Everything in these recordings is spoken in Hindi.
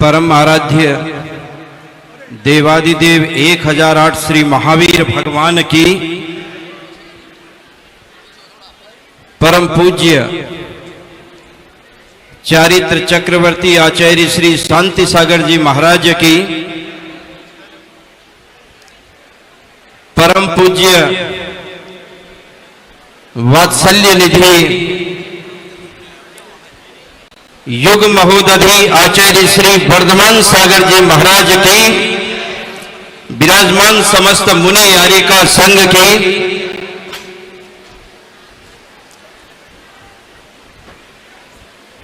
परम आराध्य देवादिदेव 1008 श्री महावीर भगवान की परम पूज्य चारित्र चक्रवर्ती आचार्य श्री शांति सागर जी महाराज की परम पूज्य वात्सल्य निधि युग महोदधि आचार्य श्री वर्धमान सागर जी महाराज की विराजमान समस्त मुनि यारिका संघ की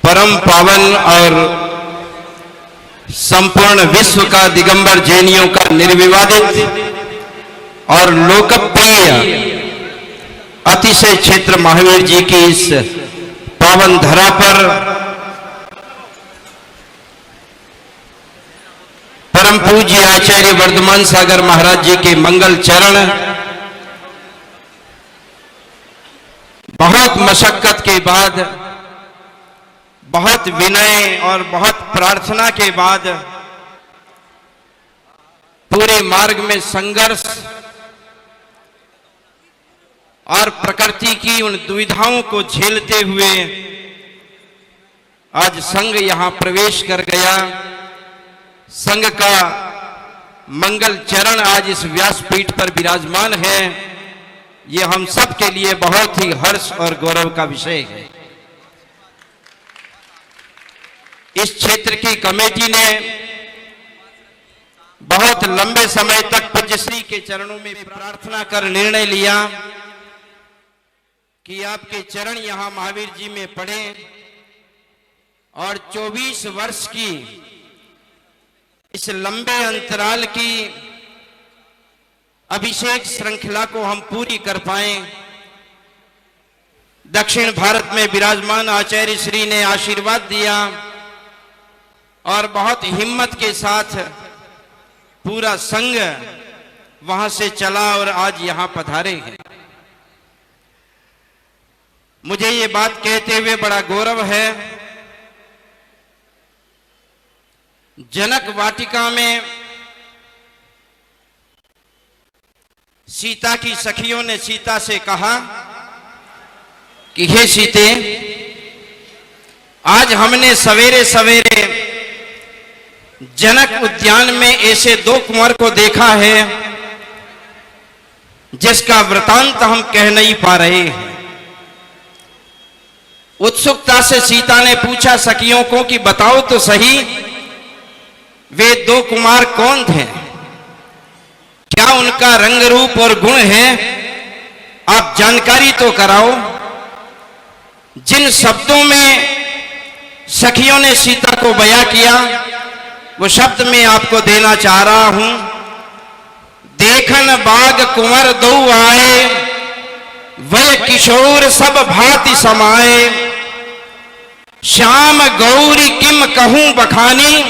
परम पावन और संपूर्ण विश्व का दिगंबर जैनियों का निर्विवादित और लोकप्रिय अतिशय क्षेत्र महावीर जी की इस पावन धरा पर परम पूज्य आचार्य वर्धमान सागर महाराज जी के मंगल चरण बहुत मशक्कत के बाद, बहुत विनय और बहुत प्रार्थना के बाद, पूरे मार्ग में संघर्ष और प्रकृति की उन दुविधाओं को झेलते हुए आज संघ यहां प्रवेश कर गया। संघ का मंगल चरण आज इस व्यासपीठ पर विराजमान है। ये हम सब के लिए बहुत ही हर्ष और गौरव का विषय है। इस क्षेत्र की कमेटी ने बहुत लंबे समय तक पूज्यश्री के चरणों में प्रार्थना कर निर्णय लिया कि आपके चरण यहां महावीर जी में पड़े और 24 वर्ष की इस लंबे अंतराल की अभिषेक श्रृंखला को हम पूरी कर पाए। दक्षिण भारत में विराजमान आचार्य श्री ने आशीर्वाद दिया और बहुत हिम्मत के साथ पूरा संघ वहां से चला और आज यहां पधारे हैं। मुझे ये बात कहते हुए बड़ा गौरव है, जनक वाटिका में सीता की सखियों ने सीता से कहा कि हे सीते, आज हमने सवेरे सवेरे जनक उद्यान में ऐसे दो कुंवर को देखा है जिसका वृतांत हम कह नहीं पा रहे हैं। उत्सुकता से सीता ने पूछा सखियों को कि बताओ तो सही, वे दो कुमार कौन थे, क्या उनका रंग रूप और गुण है, आप जानकारी तो कराओ। जिन शब्दों में सखियों ने सीता को बयां किया वो शब्द मैं आपको देना चाह रहा हूं। देखन बाग कुंवर दो आए, वह किशोर सब भांति समाए, श्याम गौरी किम कहूं बखानी,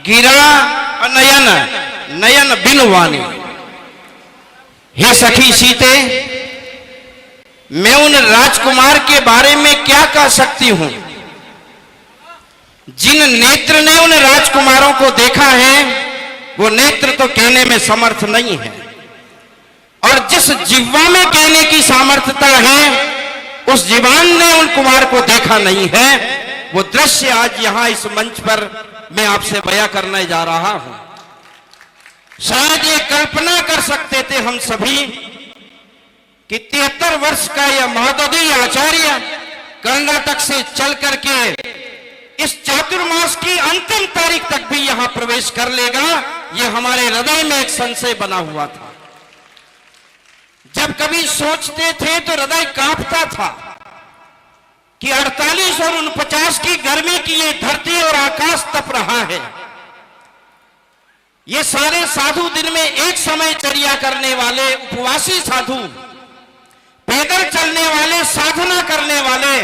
गिरा अनयन नयन बिनवानी। हे सखी सीते, मैं उन राजकुमार के बारे में क्या कह सकती हूं जिन नेत्र ने उन राजकुमारों को देखा है, वो नेत्र तो कहने में समर्थ नहीं है, और जिस जिह्वा में कहने की सामर्थ्यता है उस जीवान ने उन कुमार को देखा नहीं है। वो दृश्य आज यहां इस मंच पर मैं आपसे बयां करने जा रहा हूं। शायद ये कल्पना कर सकते थे हम सभी कि 73 वर्ष का यह महोदधि आचार्य कर्नाटक से चल करके इस चातुर्मास की अंतिम तारीख तक भी यहां प्रवेश कर लेगा। यह हमारे हृदय में एक संशय बना हुआ था। जब कभी सोचते थे तो हृदय कांपता था कि 48 और 49 की गर्मी की ये धरती और आकाश तप रहा है। ये सारे साधु दिन में एक समय चर्या करने वाले उपवासी साधु, पैदल चलने वाले, साधना करने वाले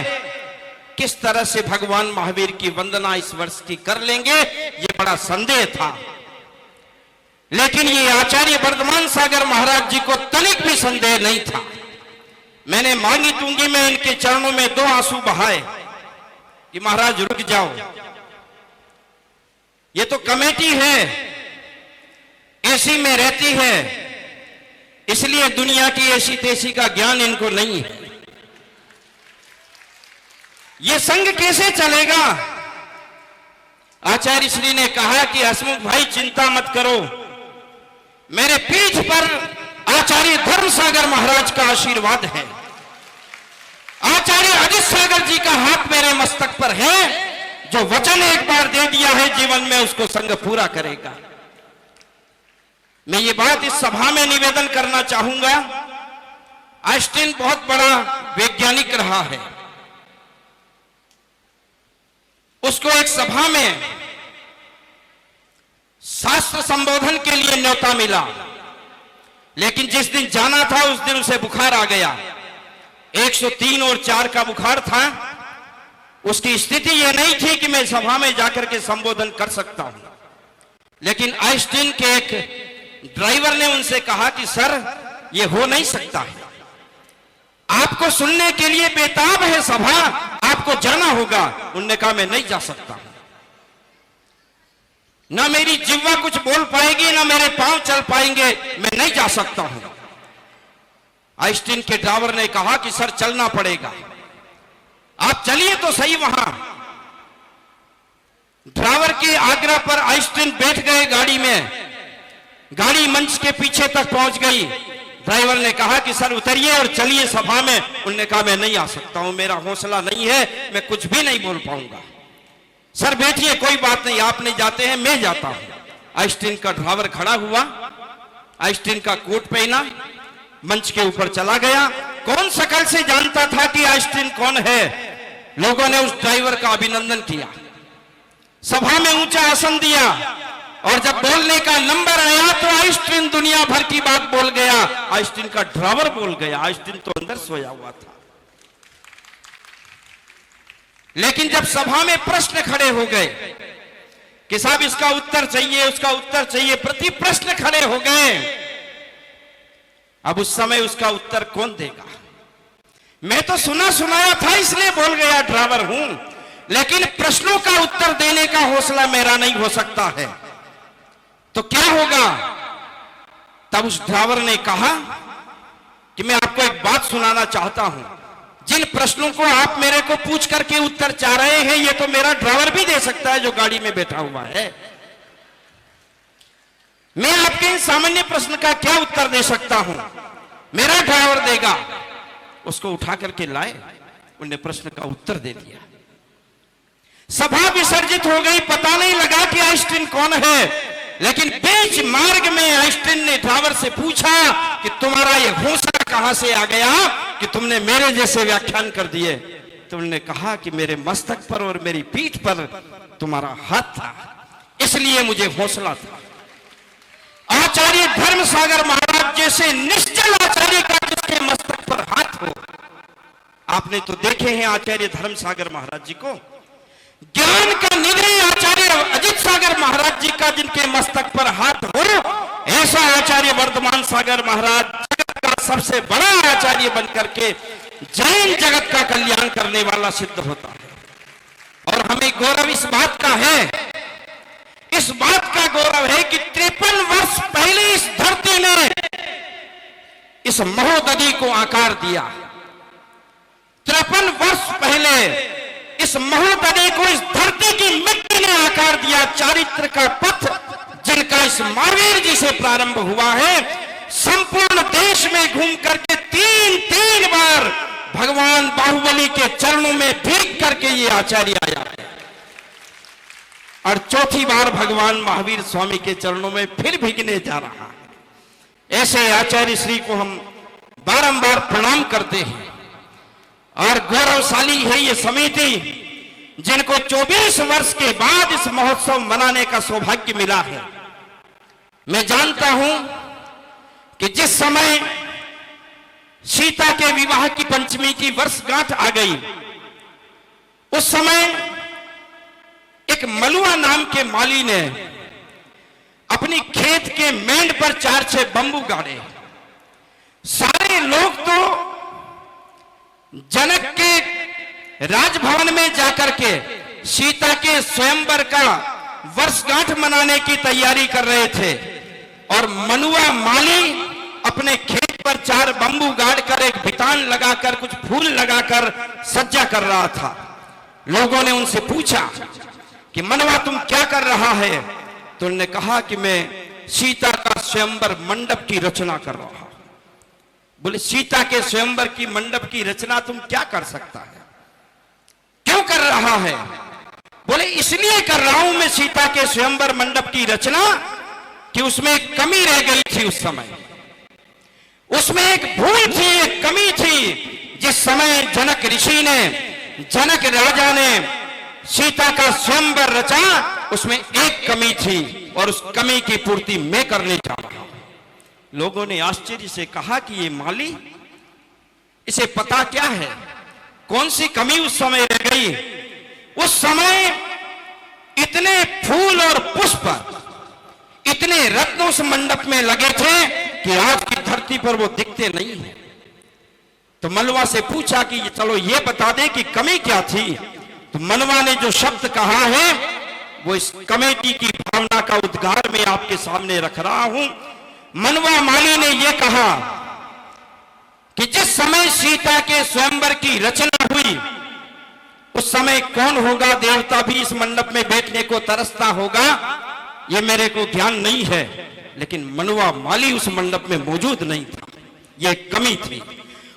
किस तरह से भगवान महावीर की वंदना इस वर्ष की कर लेंगे, ये बड़ा संदेह था। लेकिन ये आचार्य वर्धमान सागर महाराज जी को तनिक भी संदेह नहीं था। मैंने मांगी टूंगी में इनके चरणों में 2 आंसू बहाए कि महाराज रुक जाओ, ये तो कमेटी है, एसी में रहती है, इसलिए दुनिया की एसी तेसी का ज्ञान इनको नहीं है। ये संघ कैसे चलेगा? आचार्य श्री ने कहा कि हसमुख भाई चिंता मत करो, मेरे पीठ पर आचार्य धर्मसागर महाराज का आशीर्वाद है, आचार्य अजित सागर जी का हाथ मेरे मस्तक पर है, जो वचन एक बार दे दिया है जीवन में उसको संघ पूरा करेगा। मैं ये बात इस सभा में निवेदन करना चाहूंगा। आइंस्टीन बहुत बड़ा वैज्ञानिक रहा है, उसको एक सभा में शास्त्र संबोधन के लिए न्योता मिला, लेकिन जिस दिन जाना था उस दिन उसे बुखार आ गया, 103 और 4 का बुखार था। उसकी स्थिति यह नहीं थी कि मैं सभा में जाकर के संबोधन कर सकता हूं, लेकिन आइंस्टीन के एक ड्राइवर ने उनसे कहा कि सर यह हो नहीं सकता है, आपको सुनने के लिए बेताब है सभा, आपको जाना होगा। उन्होंने कहा मैं नहीं जा सकता, ना मेरी जिह्वा कुछ बोल पाएगी, ना मेरे पांव चल पाएंगे, मैं नहीं जा सकता हूं। आइंस्टीन के ड्राइवर ने कहा कि सर चलना पड़ेगा, आप चलिए तो सही। वहां ड्राइवर के आग्रह पर आइंस्टीन बैठ गए गाड़ी में, गाड़ी मंच के पीछे तक पहुंच गई। ड्राइवर ने कहा कि सर उतरिए और चलिए सभा में। उन्होंने कहा मैं नहीं आ सकता हूं, मेरा हौसला नहीं है, मैं कुछ भी नहीं बोल पाऊंगा। सर बैठिए, कोई बात नहीं, आप नहीं जाते हैं मैं जाता हूं। आइंस्टीन का ड्राइवर खड़ा हुआ, आइंस्टीन का कोट पहना, मंच के ऊपर चला गया। कौन शकल से जानता था कि आइंस्टीन कौन है? लोगों ने उस ड्राइवर का अभिनंदन किया, सभा में ऊंचा आसन दिया, और जब बोलने का नंबर आया तो आइंस्टीन दुनिया भर की बात बोल गया, आइंस्टीन का ड्राइवर बोल गया। आइंस्टीन तो अंदर सोया हुआ था। लेकिन जब सभा में प्रश्न खड़े हो गए कि साहब इसका उत्तर चाहिए, उसका उत्तर चाहिए, प्रति प्रश्न खड़े हो गए, अब उस समय उसका उत्तर कौन देगा? मैं तो सुना सुनाया था इसलिए बोल गया ड्राइवर हूं, लेकिन प्रश्नों का उत्तर देने का हौसला मेरा नहीं हो सकता है, तो क्या होगा? तब उस ड्राइवर ने कहा कि मैं आपको एक बात सुनाना चाहता हूं, जिन प्रश्नों को आप मेरे को पूछ करके उत्तर चाह रहे हैं, ये तो मेरा ड्राइवर भी दे सकता है जो गाड़ी में बैठा हुआ है। मैं आपके सामान्य प्रश्न का क्या उत्तर दे सकता हूं, मेरा ड्राइवर देगा। उसको उठा करके लाए, उन्होंने प्रश्न का उत्तर दे दिया। सभा विसर्जित हो गई, पता नहीं लगा कि आइंस्टीन कौन है, लेकिन बीच मार्ग में आइंस्टीन ने ड्राइवर से पूछा कि तुम्हारा ये हौसला कहां से आ गया कि तुमने मेरे जैसे व्याख्यान कर दिए? तो उन्होंने कहा कि मेरे मस्तक पर और मेरी पीठ पर तुम्हारा हाथ था, इसलिए मुझे हौसला था। आचार्य धर्मसागर महाराज जैसे निश्चल आचार्य का जिसके मस्तक पर हाथ हो, आपने तो देखे हैं आचार्य धर्मसागर महाराज जी को। ज्ञान का निधि आचार्य अजित सागर महाराज जी का जिनके मस्तक पर हाथ हो, ऐसा आचार्य वर्धमान सागर महाराज जगत का सबसे बड़ा आचार्य बनकर के जैन जगत का कल्याण करने वाला सिद्ध होता है। और हमें गौरव इस बात का है, इस बात का गौरव है कि 53 वर्ष पहले इस धरती ने इस महोदधि को आकार दिया। 53 वर्ष पहले इस महोदधि को इस धरती की मिट्टी ने आकार दिया। चारित्र का पथ जिनका इस महावीर जी से प्रारंभ हुआ है, संपूर्ण देश में घूम करके तीन बार भगवान बाहुबली के चरणों में भीग करके ये आचार्य आया है, और चौथी बार भगवान महावीर स्वामी के चरणों में फिर भीगने जा रहा है। ऐसे आचार्य श्री को हम बारंबार प्रणाम करते हैं, और गौरवशाली है ये समिति जिनको 24 वर्ष के बाद इस महोत्सव मनाने का सौभाग्य मिला है। मैं जानता हूं कि जिस समय सीता के विवाह की पंचमी की वर्षगांठ आ गई, उस समय एक मलुआ नाम के माली ने अपनी खेत के मेंढ पर 4-6 बंबू गाड़े। सारे लोग तो जनक के राजभवन में जाकर के सीता के स्वयंवर का वर्षगांठ मनाने की तैयारी कर रहे थे और मनुआ माली अपने खेत पर 4 बंबू गाड़कर एक बितान लगाकर कुछ फूल लगाकर सज्जा कर रहा था। लोगों ने उनसे पूछा कि मनवा तुम क्या कर रहा है? तो उन्होंने कहा कि मैं सीता का स्वयंवर मंडप की रचना कर रहा हूं। बोले सीता के स्वयंवर की मंडप की रचना तुम क्या कर सकता है, क्यों कर रहा है? बोले इसलिए कर रहा हूं मैं सीता के स्वयंवर मंडप की रचना कि उसमें एक कमी रह गई थी। उस समय उसमें एक भूल थी, एक कमी थी। जिस समय जनक ऋषि ने, जनक राजा ने सीता का स्वयंवर रचा, उसमें एक कमी थी और उस कमी की पूर्ति मैं करने जा रहा हूं। लोगों ने आश्चर्य से कहा कि ये माली, इसे पता क्या है, कौन सी कमी उस समय रह गई? उस समय इतने फूल और पुष्प, इतने रत्न उस मंडप में लगे थे कि आज की धरती पर वो दिखते नहीं है। तो मनवा से पूछा कि चलो ये बता दे कि कमी क्या थी। तो मनवा ने जो शब्द कहा है वो इस कमेटी की भावना का उद्गार मैं आपके सामने रख रहा हूं। मनवा माली ने यह कहा कि जिस समय सीता के स्वयंवर की रचना हुई, उस समय कौन होगा देवता भी इस मंडप में बैठने को तरसता होगा, यह मेरे को ज्ञान नहीं है, लेकिन मनवा माली उस मंडप में मौजूद नहीं था। यह कमी थी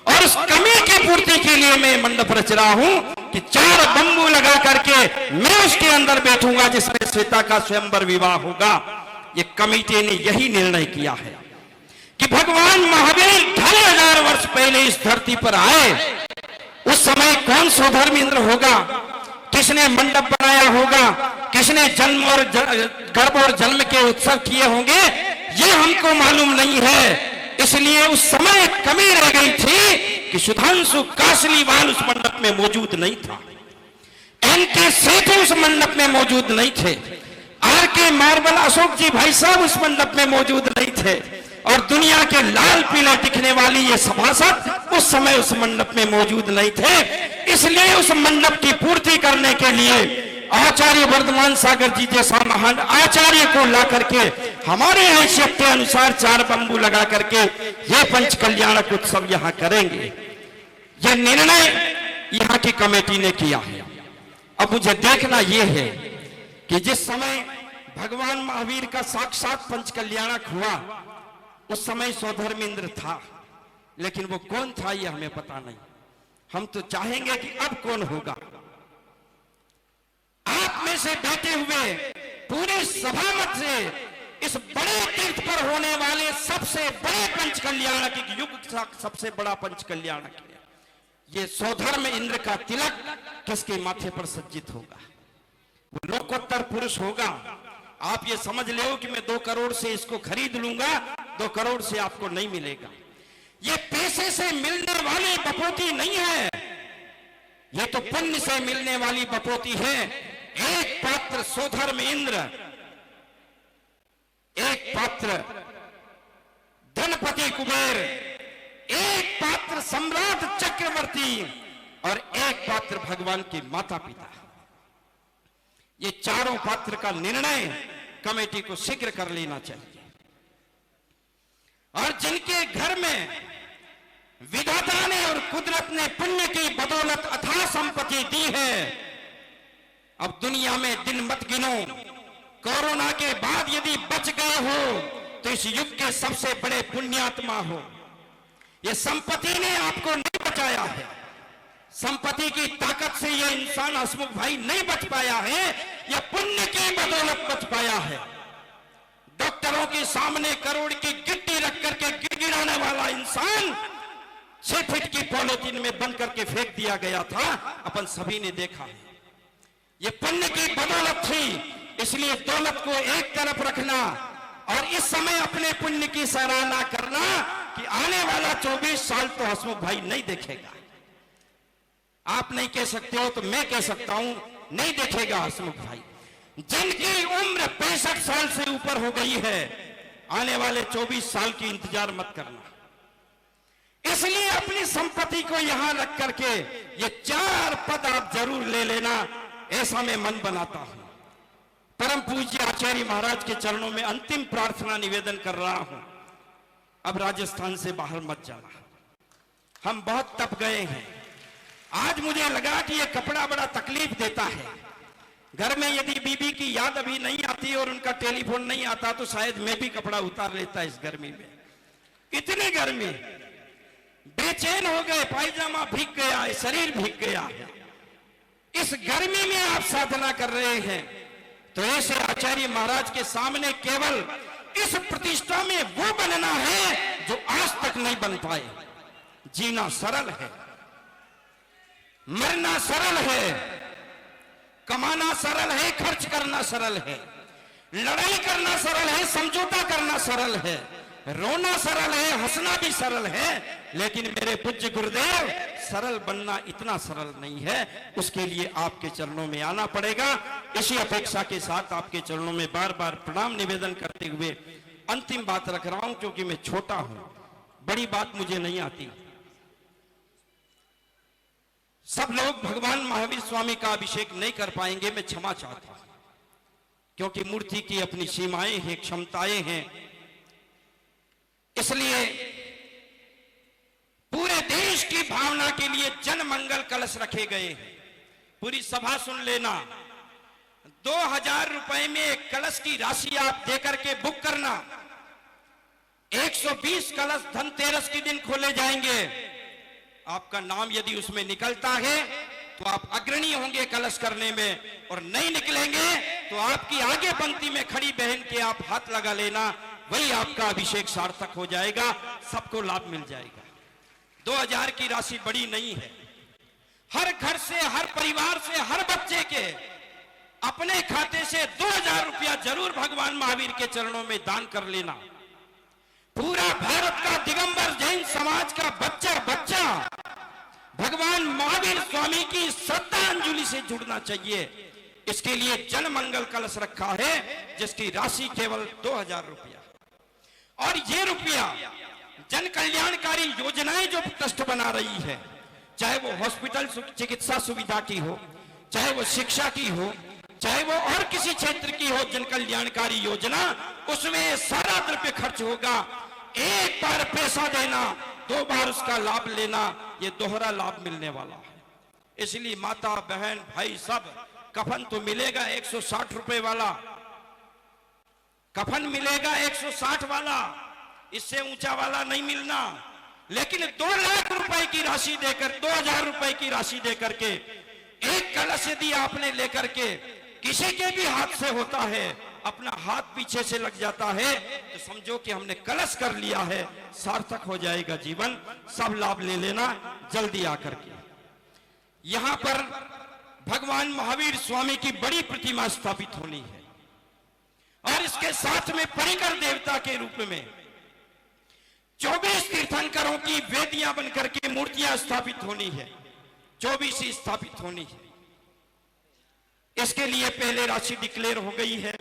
और उस कमी की पूर्ति के लिए मैं मंडप रच रहा हूं कि 4 बंबू लगा करके मैं उसके अंदर बैठूंगा जिसमें सीता का स्वयंवर विवाह होगा। ये कमेटी ने यही निर्णय किया है कि भगवान महावीर 2500 वर्ष पहले इस धरती पर आए, उस समय कौन स्वधर्म इंद्र होगा, किसने मंडप बनाया होगा, किसने जन्म और गर्भ और जन्म के उत्सव किए होंगे, ये हमको मालूम नहीं है। इसलिए उस समय कमी रह गई थी कि सुधांशु कासलीवाल उस मंडप में मौजूद नहीं था, एनके सेठी उस मंडप में मौजूद नहीं थे, आर.के. मार्बल अशोक जी भाई साहब उस मंडप में मौजूद नहीं थे, और दुनिया के लाल पीले दिखने वाली ये सभासद उस समय उस मंडप में मौजूद नहीं थे। इसलिए उस मंडप की पूर्ति करने के लिए आचार्य वर्धमान सागर जी जैसा महान आचार्य को ला करके हमारे हैसियत के अनुसार 4 बंबू लगा करके ये पंच कल्याणक उत्सव यहाँ करेंगे। यह निर्णय यहाँ की कमेटी ने किया है। अब मुझे देखना यह है कि जिस समय भगवान महावीर का साक्षात पंच कल्याणक हुआ, उस समय स्वधर्म इंद्र था, लेकिन वो कौन था ये हमें पता नहीं। हम तो चाहेंगे कि अब कौन होगा। आप में से बैठे हुए पूरे सभा मत से इस बड़े तीर्थ पर होने वाले सबसे बड़े पंच कल्याणक, युग का सबसे बड़ा पंच कल्याणक है, ये स्वधर्म इंद्र का तिलक किसके माथे पर सज्जित होगा? वो लोकोत्तर पुरुष होगा। आप ये समझ लो कि मैं 2 करोड़ से इसको खरीद लूंगा, 2 करोड़ से आपको नहीं मिलेगा। ये पैसे से मिलने वाली बपोती नहीं है, ये तो पुण्य से मिलने वाली बपोती है। एक पात्र स्वधर्म इंद्र, एक पात्र धनपति कुबेर, एक पात्र सम्राट चक्रवर्ती और एक पात्र भगवान के माता पिता। ये चारों पात्र का निर्णय कमेटी को शीघ्र कर लेना चाहिए। और जिनके घर में विधाता ने और कुदरत ने पुण्य की बदौलत अथाह संपत्ति दी है, अब दुनिया में दिन मत गिनो। कोरोना के बाद यदि बच गए हो तो इस युग के सबसे बड़े पुण्यात्मा हो। यह संपत्ति ने आपको नहीं बचाया है, संपत्ति की ताकत से यह इंसान हसमुख भाई नहीं बच पाया है, यह पुण्य की बदौलत बच पाया है। डॉक्टरों के सामने करोड़ की गिट्टी रख करके गिड़गिड़ाने वाला इंसान 6 फीट की पॉलिथीन में बंद करके फेंक दिया गया था, अपन सभी ने देखा है। यह पुण्य की बदौलत थी। इसलिए दौलत को एक तरफ रखना और इस समय अपने पुण्य की सराहना करना कि आने वाला 24 साल तो हसमुख भाई नहीं देखेगा। आप नहीं कह सकते हो तो मैं कह सकता हूं, नहीं देखेगा हसमुख भाई। जिनकी उम्र 65 साल से ऊपर हो गई है, आने वाले 24 साल की इंतजार मत करना। इसलिए अपनी संपत्ति को यहां रख करके ये 4 पद आप जरूर ले लेना, ऐसा मैं मन बनाता हूं। परम पूज्य आचार्य महाराज के चरणों में अंतिम प्रार्थना निवेदन कर रहा हूं, अब राजस्थान से बाहर मत जाना। हम बहुत तप गए हैं। आज मुझे लगा कि यह कपड़ा बड़ा तकलीफ देता है। घर में यदि बीबी की याद अभी नहीं आती और उनका टेलीफोन नहीं आता तो शायद मैं भी कपड़ा उतार लेता इस गर्मी में। इतनी गर्मी, बेचैन हो गए, पायजामा भीग गया है, शरीर भीग गया है। इस गर्मी में आप साधना कर रहे हैं तो ऐसे आचार्य महाराज के सामने केवल इस प्रतिष्ठा में वो बनना है जो आज तक नहीं बन पाए। जीना सरल है, मरना सरल है, कमाना सरल है, खर्च करना सरल है, लड़ाई करना सरल है, समझौता करना सरल है, रोना सरल है, हंसना भी सरल है। लेकिन मेरे पूज्य गुरुदेव, सरल बनना इतना सरल नहीं है। उसके लिए आपके चरणों में आना पड़ेगा। इसी अपेक्षा के साथ आपके चरणों में बार बार प्रणाम निवेदन करते हुए अंतिम बात रख रहा हूं, क्योंकि मैं छोटा हूं, बड़ी बात मुझे नहीं आती। सब लोग भगवान महावीर स्वामी का अभिषेक नहीं कर पाएंगे, मैं क्षमा चाहता हूं, क्योंकि मूर्ति की अपनी सीमाएं हैं, क्षमताएं हैं। इसलिए पूरे देश की भावना के लिए जन मंगल कलश रखे गए हैं। पूरी सभा सुन लेना, 2000 रुपए में एक कलश की राशि आप देकर के बुक करना। 120 कलश धनतेरस के दिन खोले जाएंगे। आपका नाम यदि उसमें निकलता है तो आप अग्रणी होंगे कलश करने में, और नहीं निकलेंगे तो आपकी आगे पंक्ति में खड़ी बहन के आप हाथ लगा लेना, वही आपका अभिषेक सार्थक हो जाएगा, सबको लाभ मिल जाएगा। 2000 की राशि बड़ी नहीं है। हर घर से, हर परिवार से, हर बच्चे के अपने खाते से 2000 रुपया जरूर भगवान महावीर के चरणों में दान कर लेना। पूरा भारत का दिगंबर जैन समाज का बच्चा बच्चा भगवान महावीर स्वामी की श्रद्धांजलि से जुड़ना चाहिए। इसके लिए जन मंगल कलश रखा है, जिसकी राशि केवल 2000 रुपया। और ये रुपया जन कल्याणकारी योजनाएं जो ट्रस्ट बना रही है, चाहे वो हॉस्पिटल चिकित्सा सुविधा की हो, चाहे वो शिक्षा की हो, चाहे वो और किसी क्षेत्र की हो जन कल्याणकारी योजना, उसमें सारा द्रव्य खर्च होगा। एक बार पैसा देना, 2 बार उसका लाभ लेना, ये दोहरा लाभ मिलने वाला है। इसलिए माता बहन भाई सब, कफन तो मिलेगा 160 रुपए वाला, कफन मिलेगा 160 वाला, इससे ऊंचा वाला नहीं मिलना। लेकिन 2 लाख रुपए की राशि देकर, 2000 रुपए की राशि देकर के एक कलश यदि आपने लेकर के किसी के भी हाथ से होता है, अपना हाथ पीछे से लग जाता है, तो समझो कि हमने कलश कर लिया है, सार्थक हो जाएगा जीवन। सब लाभ ले लेना जल्दी आकर के। यहां पर भगवान महावीर स्वामी की बड़ी प्रतिमा स्थापित होनी है, और इसके साथ में परिकर देवता के रूप में 24 तीर्थंकरों की वेदियां बनकर के मूर्तियां स्थापित होनी है, 24 ही स्थापित होनी है। इसके लिए पहले राशि डिक्लेयर हो गई है।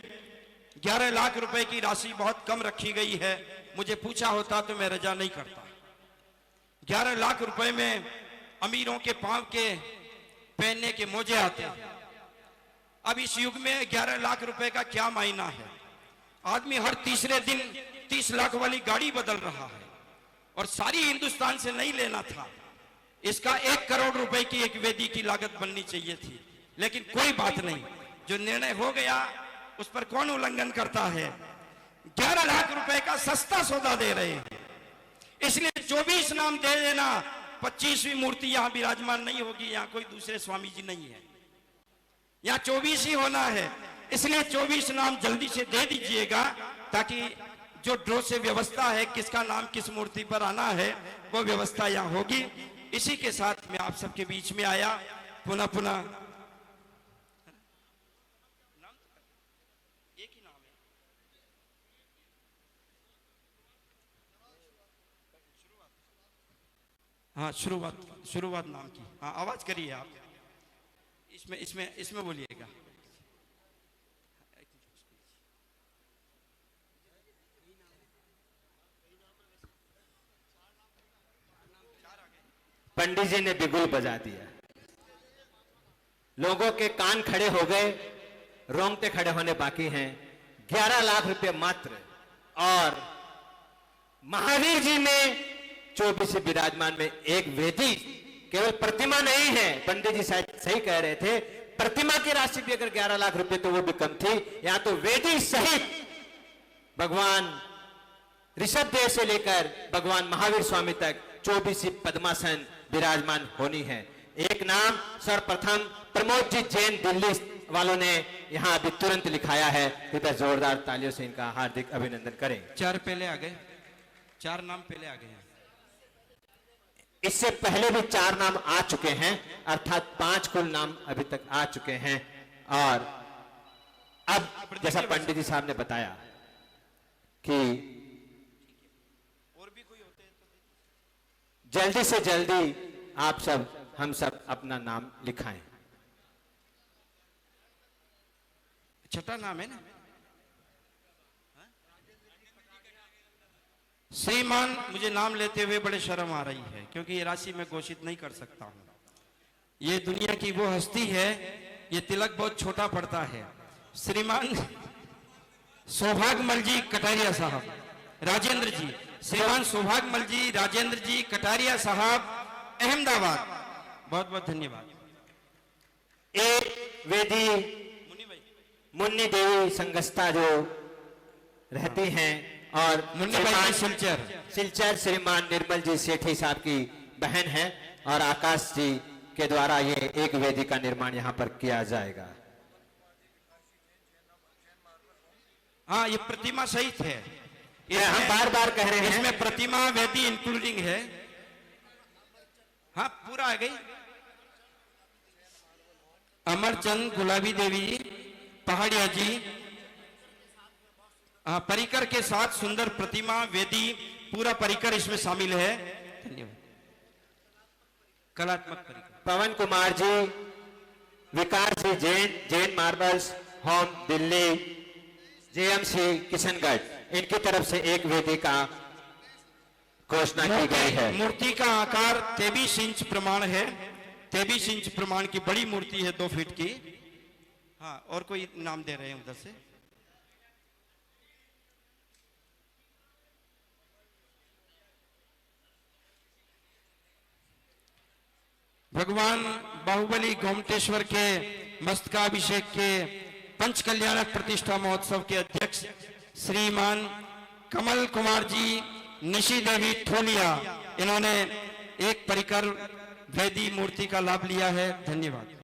11 लाख रुपए की राशि बहुत कम रखी गई है। मुझे पूछा होता तो मैं रजा नहीं करता। 11 लाख रुपए में अमीरों के पांव के पहनने के मोजे आते हैं। अब इस युग में 11 लाख रुपए का क्या मायना है? आदमी हर तीसरे दिन 30 लाख वाली गाड़ी बदल रहा है, और सारी हिंदुस्तान से नहीं लेना था। इसका 1 करोड़ रुपए की एक वेदी की लागत बननी चाहिए थी। लेकिन कोई बात नहीं, जो निर्णय हो गया उस पर कौन उल्लंघन करता है। 11 लाख रुपए का सस्ता सौदा दे रहे हैं, इसलिए 24 नाम दे देना। 25वीं मूर्ति यहां विराजमान नहीं होगी, यहां कोई दूसरे स्वामी जी नहीं है, यहां 24 ही होना है। इसलिए 24 नाम जल्दी से दे दीजिएगा, ताकि जो ड्रॉ से व्यवस्था है, किसका नाम किस मूर्ति पर आना है, वो व्यवस्था यहां होगी। इसी के साथ मैं आप सबके बीच में आया। पुनः पुनः एक ही नाम है, हाँ शुरुआत नाम की। हाँ आवाज करिए आप, इसमें बोलिएगा। पंडित जी ने बिगुल बजा दिया, लोगों के कान खड़े हो गए। रोंगटे खड़े होने बाकी हैं। 11 लाख रुपए मात्र। और महावीर जी में 24 विराजमान में एक वेदी, केवल प्रतिमा नहीं है, पंडित जी शायद सही कह रहे थे, प्रतिमा की राशि भी अगर 11 लाख रुपए तो वो भी कम थी। यहां तो वेदी सहित भगवान ऋषभ देव से लेकर भगवान महावीर स्वामी तक 24 पद्मासन विराजमान होनी है। एक नाम सर्वप्रथम प्रमोद जी जैन दिल्ली वालों ने यहां अभी तुरंत लिखाया है। कृपया जोरदार तालियों से इनका हार्दिक अभिनंदन करें। 4 पहले आ गए, 4 नाम पहले आ गए हैं। इससे पहले भी 4 नाम आ चुके हैं, अर्थात 5 कुल नाम अभी तक आ चुके हैं। और अब जैसा पंडित जी साहब ने बताया कि और भी कोई होते हैं तो जल्दी से जल्दी आप सब हम सब अपना नाम लिखाएं। छठा नाम है ना, श्रीमान। मुझे नाम लेते हुए बड़े शर्म आ रही है, क्योंकि ये राशि मैं घोषित नहीं कर सकता हूं। ये दुनिया की वो हस्ती है, ये तिलक बहुत छोटा पड़ता है। श्रीमान सौभाग्यमल जी कटारिया साहब, राजेंद्र जी, श्रीमान सौभाग्यमल जी, राजेंद्र जी कटारिया साहब, अहमदाबाद, बहुत बहुत धन्यवाद। एक वेदी मुन्नी देवी संगस्ता जो रहती हैं और मुन्नी भाई सिलचर सिलचर श्रीमान निर्मल जी सेठी साहब की बहन है, और आकाश जी के द्वारा ये एक वेदी का निर्माण यहाँ पर किया जाएगा। हाँ, ये प्रतिमा सहित है। हम बार बार कह रहे हैं, इसमें प्रतिमा वेदी इंक्लूडिंग है। हाँ, पूरा आ गई। अमरचंद गुलाबी देवी पहाड़िया जी, परिकर के साथ सुंदर प्रतिमा वेदी, पूरा परिकर इसमें शामिल है। धन्यवाद। कलात्मक परिकर Pawan Kumar ji, Vikas ji Jain, Jain marbles, home Delhi, JMC Kishangarh, इनकी तरफ से एक वेदी का घोषणा की गई है। मूर्ति का आकार 23 इंच प्रमाण है। 23 इंच प्रमाण की बड़ी मूर्ति है, 2 फीट की। हाँ, और कोई नाम दे रहे हैं उधर से? भगवान बाहुबली गोमटेश्वर के मस्तकाभिषेक के पंच कल्याणक प्रतिष्ठा महोत्सव के अध्यक्ष श्रीमान कमल कुमार जी, निशी देवी ठोलिया, इन्होंने एक परिकर वेदी मूर्ति का लाभ लिया है। धन्यवाद।